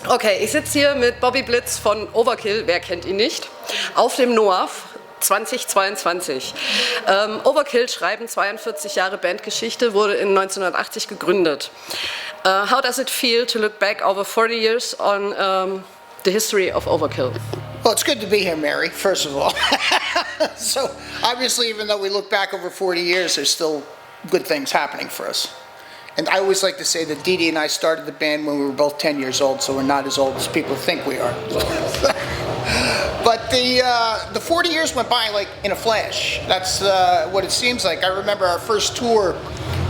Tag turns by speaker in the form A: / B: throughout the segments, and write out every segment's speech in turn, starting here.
A: Okay, ich sitze hier mit Bobby Blitz von Overkill, wer kennt ihn nicht, auf dem NOAF 2022. Overkill schreiben 42 Jahre Bandgeschichte, wurde in 1980 gegründet. How does it feel to look back over 40 years on the history of Overkill?
B: Well, it's good to be here, Mary, first of all. So, obviously, even though we look back over 40 years, there's still good things happening for us. And I always like to say that Dee Dee and I started the band when we were both 10 years old, so we're not as old as people think we are. But the 40 years went by like in a flash. That's what it seems like. I remember our first tour,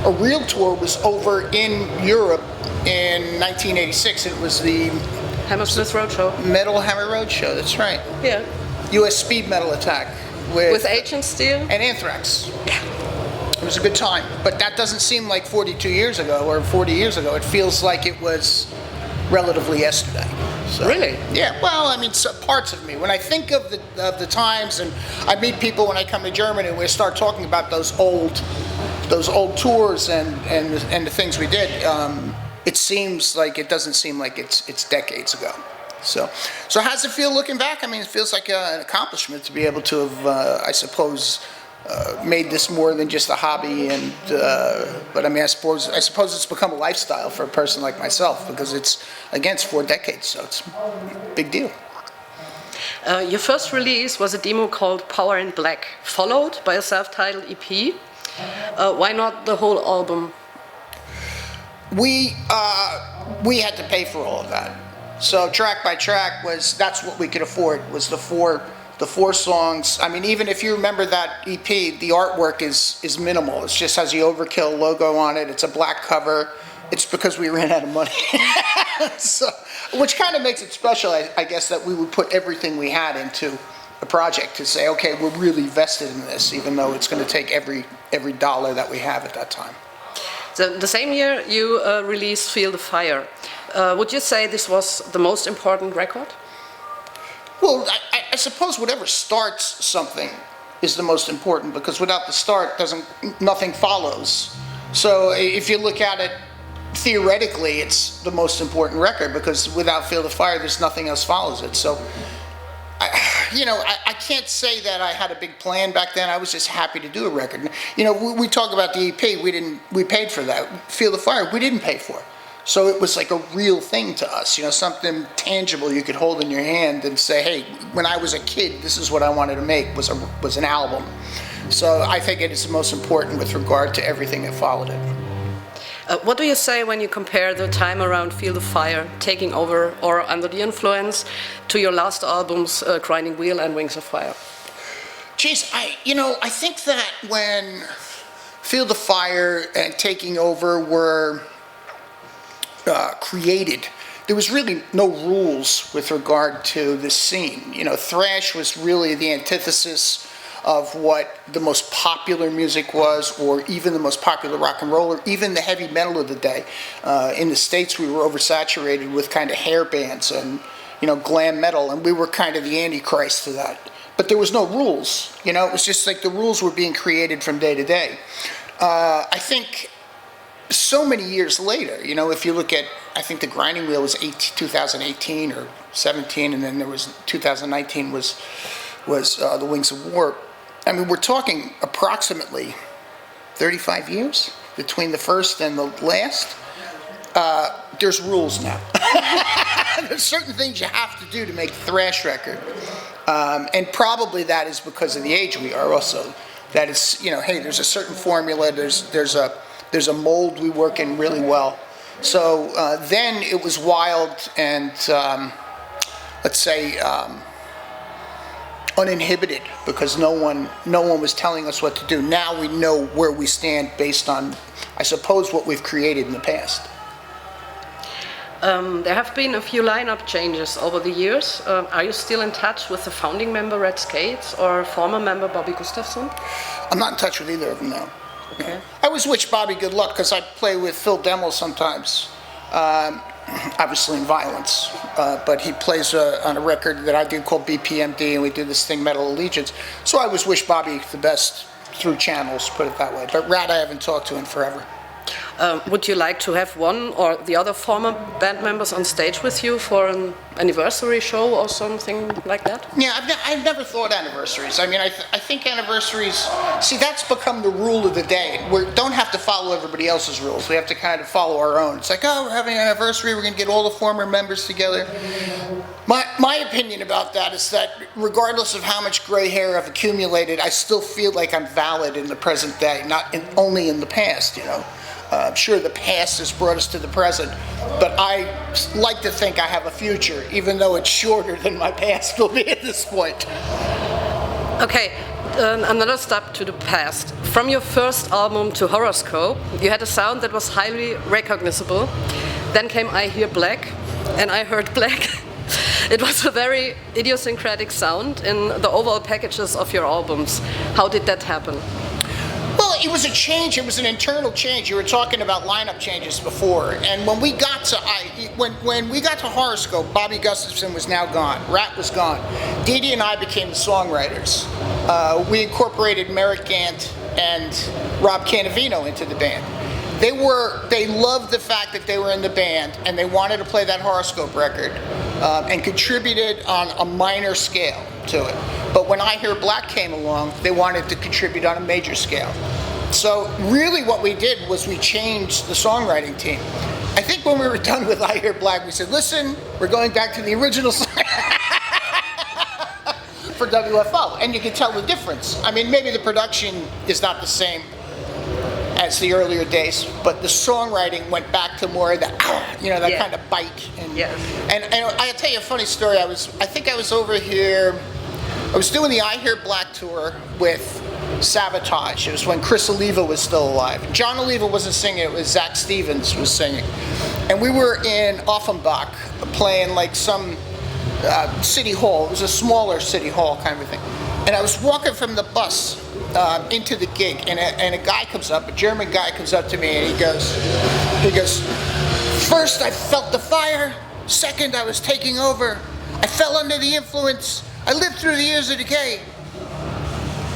B: a real tour, was over in Europe in 1986. It was the
A: Hammersmith Roadshow.
B: Metal Hammer Roadshow, that's right.
A: Yeah.
B: US Speed Metal Attack.
A: With Agent Steel?
B: And Anthrax. Yeah. It was a good time, but that doesn't seem like 42 years ago or 40 years ago. It feels like it was relatively yesterday. So,
A: really?
B: Yeah. Well, I mean, parts of me. When I think of the times, and I meet people when I come to Germany, and we start talking about those old tours and the things we did. It seems like it doesn't seem like it's decades ago. So how does it feel looking back? I mean, it feels like an accomplishment to be able to have, I suppose, made this more than just a hobby, and but I mean, I suppose it's become a lifestyle for a person like myself, because it's 4 decades, so it's a big deal.
A: Your first release was a demo called Power in Black, followed by a self-titled EP. Why not the whole album?
B: We had to pay for all of that, so track by track that's what we could afford, was the four songs. I mean, even if you remember that EP, the artwork is minimal. It just has the Overkill logo on it. It's a black cover. It's because we ran out of money. So, which kind of makes it special, I guess, that we would put everything we had into a project to say, okay, we're really vested in this, even though it's going to take every dollar that we have at that time.
A: So the same year you released Feel the Fire. Would you say this was the most important record?
B: Well, I suppose whatever starts something is the most important, because without the start, nothing follows. So if you look at it theoretically, it's the most important record, because without Feel the Fire, there's nothing else follows it. So, I can't say that I had a big plan back then. I was just happy to do a record. You know, we talk about the EP. We paid for that. Feel the Fire, we didn't pay for it. So it was like a real thing to us, something tangible you could hold in your hand and say, hey, when I was a kid, this is what I wanted to make, was an album. So I think it is the most important with regard to everything that followed it.
A: What do you say when you compare the time around Feel the Fire, Taking Over, or Under the Influence, to your last albums, Grinding Wheel and Wings of Fire?
B: Geez, I think that when Feel the Fire and Taking Over were created, there was really no rules with regard to the scene. Thrash was really the antithesis of what the most popular music was, or even the most popular rock and roll, or even the heavy metal of the day. In the States, we were oversaturated with kind of hair bands and glam metal, and we were kind of the antichrist to that. But there was no rules. It was just like the rules were being created from day to day. I think so many years later, if you look at, I think the Grinding Wheel was 2018 or 17, and then there was 2019 was the Wings of War. I mean, we're talking approximately 35 years between the first and the last. There's rules now. There's certain things you have to do to make a thrash record, and probably that is because of the age we are also. That is, hey, there's a certain formula. There's a mold we work in really well. So then it was wild and, let's say, uninhibited, because no one was telling us what to do. Now we know where we stand based on, I suppose, what we've created in the past.
A: There have been a few lineup changes over the years. Are you still in touch with the founding member Red Skates or former member Bobby Gustafson?
B: I'm not in touch with either of them now.
A: Okay.
B: I always wish Bobby good luck, because I play with Phil Demmel sometimes, obviously in Violence, but he plays on a record that I do called BPMD, and we do this thing, Metal Allegiance. So I always wish Bobby the best through channels, put it that way. But Rat, I haven't talked to in forever.
A: Would you like to have one or the other former band members on stage with you for an anniversary show or something like that?
B: Yeah, I've never thought anniversaries. I mean, I think anniversaries, see, that's become the rule of the day. We don't have to follow everybody else's rules. We have to kind of follow our own. It's like, oh, we're having an anniversary, we're going to get all the former members together. My opinion about that is that regardless of how much gray hair I've accumulated, I still feel like I'm valid in the present day, not only in the past, you know. I'm sure the past has brought us to the present, but I like to think I have a future, even though it's shorter than my past will be at this point.
A: Okay, another step to the past. From your first album to Horoscope, you had a sound that was highly recognizable. Then came I Hear Black, and I heard black. It was a very idiosyncratic sound in the overall packages of your albums. How did that happen?
B: Well, it was a change. It was an internal change. You were talking about lineup changes before, and when we got to when we got to Horoscope, Bobby Gustafson was now gone. Rat was gone. Dee Dee and I became the songwriters. We incorporated Merrick Gant and Rob Canavino into the band. They loved the fact that they were in the band and they wanted to play that Horoscope record and contributed on a minor scale to it. But when I Hear Black came along, they wanted to contribute on a major scale. So really what we did was we changed the songwriting team. I think when we were done with I Hear Black, we said, listen, we're going back to the original song for WFO. And you can tell the difference. I mean, maybe the production is not the same as the earlier days, but the songwriting went back to more of the, that kind of bite. And I'll tell you a funny story. I think I was over here, I was doing the I Hear Black tour with Sabotage. It was when Chris Oliva was still alive. John Oliva wasn't singing, it was Zach Stevens was singing. And we were in Offenbach playing like some city hall. It was a smaller city hall kind of a thing. And I was walking from the bus into the gig, and a guy comes up, a German guy comes up to me, and he goes, first I felt the fire, second I was taking over, I fell under the influence, I lived through the years of decay,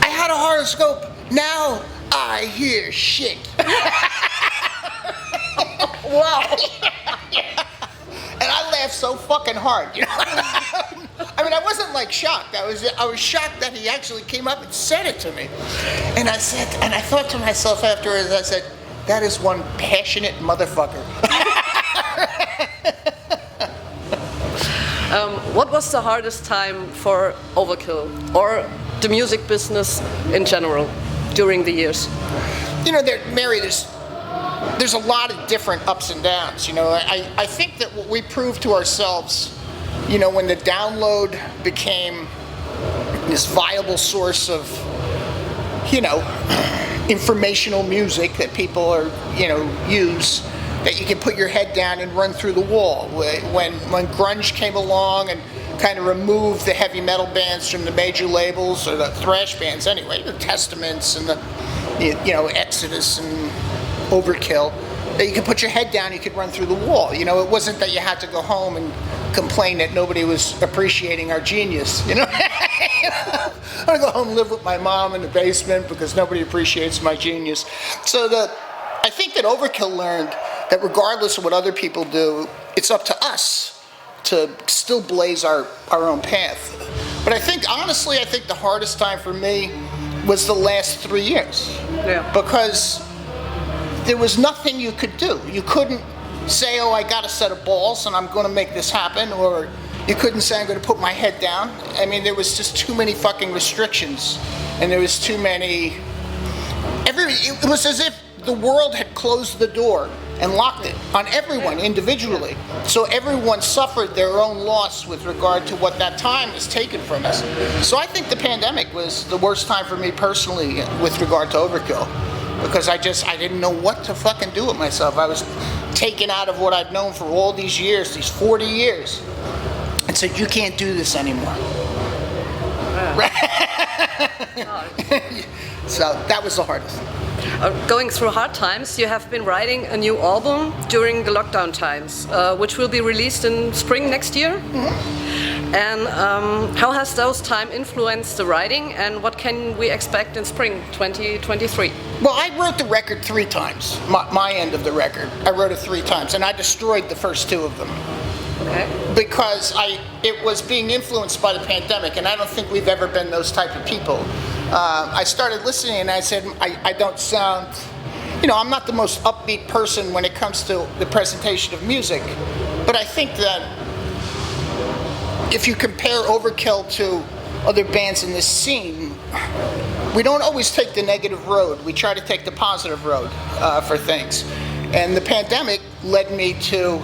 B: I had a horoscope, now I hear shit.
A: Wow.
B: And I laughed so fucking hard, you know. I mean, I wasn't like shocked. I was shocked that he actually came up and said it to me. And I thought to myself afterwards, I said, that is one passionate motherfucker.
A: What was the hardest time for Overkill or the music business in general during the years?
B: You know, Mary, there's a lot of different ups and downs. You know, I think that what we proved to ourselves, you know, when the download became this viable source of, you know, informational music that people are, you know, use, that you can put your head down and run through the wall. When grunge came along and kind of removed the heavy metal bands from the major labels, or the thrash bands anyway, the Testaments and the, you know, Exodus and Overkill, that you could put your head down, you could run through the wall. You know, it wasn't that you had to go home and complain that nobody was appreciating our genius, you know? I'm gonna go home and live with my mom in the basement because nobody appreciates my genius. So I think that Overkill learned that regardless of what other people do, it's up to us to still blaze our own path. But I think, honestly, I think the hardest time for me was the last 3 years.
A: Yeah.
B: Because there was nothing you could do. You couldn't say, oh, I got a set of balls and I'm going to make this happen, or you couldn't say, I'm going to put my head down. I mean, there was just too many fucking restrictions, and there was too many. It was as if the world had closed the door and locked it on everyone individually. So everyone suffered their own loss with regard to what that time has taken from us. So I think the pandemic was the worst time for me personally with regard to Overkill. Because I didn't know what to fucking do with myself. I was taken out of what I'd known for all these years, these 40 years, and said, you can't do this anymore. So that was the hardest.
A: Going through hard times, you have been writing a new album during the lockdown times, which will be released in spring next year. Mm-hmm. And how has those time influenced the writing, and what can we expect in spring 2023?
B: Well, I wrote the record 3 times, my end of the record. I wrote it 3 times, and I destroyed the first 2 of them.
A: Okay.
B: Because it was being influenced by the pandemic, and I don't think we've ever been those type of people. I started listening and I said, I don't sound, I'm not the most upbeat person when it comes to the presentation of music, but I think that if you compare Overkill to other bands in this scene, we don't always take the negative road. We try to take the positive road for things. And the pandemic led me to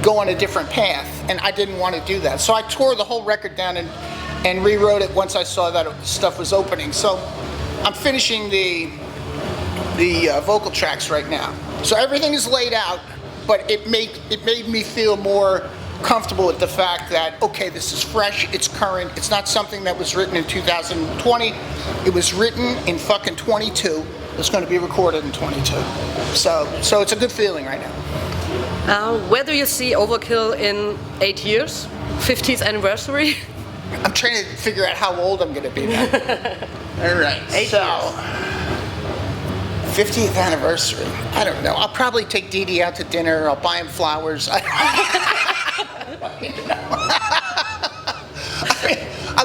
B: go on a different path, and I didn't want to do that. So I tore the whole record down and rewrote it once I saw that stuff was opening. So I'm finishing the vocal tracks right now. So everything is laid out, but it made me feel more comfortable with the fact that, okay, this is fresh, it's current, it's not something that was written in 2020, it was written in fucking 22, it's going to be recorded in 22. So it's a good feeling right now.
A: Where do you see Overkill in 8 years? 50th anniversary?
B: I'm trying to figure out how old I'm going to be now. All right,
A: 8 years.
B: 50th anniversary. I don't know. I'll probably take Dee Dee out to dinner. I'll buy him flowers. I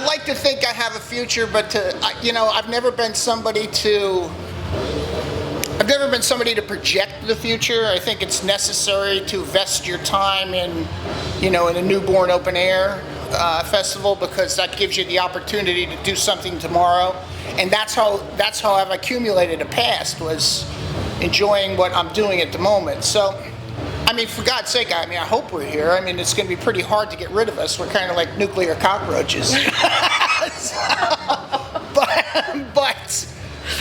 B: like to think I have a future, but I've never been somebody to project the future. I think it's necessary to invest your time in a Neuborn open air festival, because that gives you the opportunity to do something tomorrow. And that's how I've accumulated a past, was enjoying what I'm doing at the moment. So, for God's sake, I hope we're here. It's going to be pretty hard to get rid of us. We're kind of like nuclear cockroaches.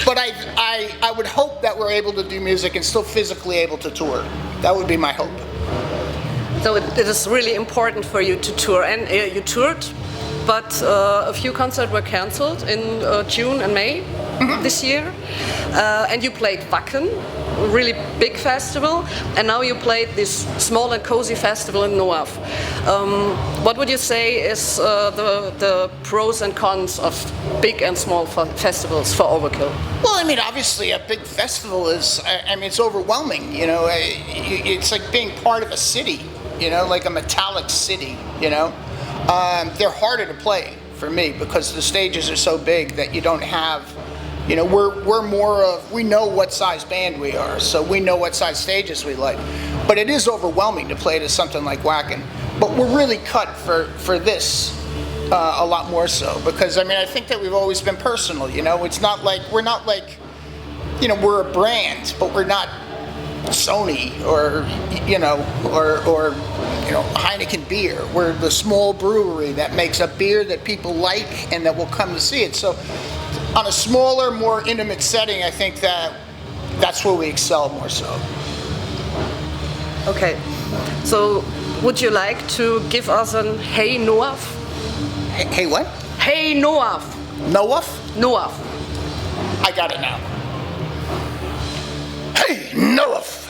B: But I would hope that we're able to do music and still physically able to tour. That would be my hope.
A: So it is really important for you to tour, and you toured, but a few concerts were cancelled in June and May this year, and you played Wacken, a really big festival, and now you played this small and cozy festival in NOAF. What would you say is the pros and cons of big and small festivals for Overkill?
B: Well, obviously a big festival is, it's overwhelming, it's like being part of a city, like a metallic city, They're harder to play for me because the stages are so big that you don't have, we're more of, we know what size band we are, so we know what size stages we like. But it is overwhelming to play to something like Wacken. But we're really cut for this a lot more so, because I think that we've always been personal, It's not like, we're not like, we're a brand, but we're not Sony or Heineken beer. We're the small brewery that makes a beer that people like and that will come to see it. So on a smaller, more intimate setting, I think that's where we excel more so.
A: Okay, so would you like to give us an Hey NOAF?
B: Hey what?
A: Hey NOAF.
B: NOAF?
A: NOAF.
B: I got it now. Hey NOAF.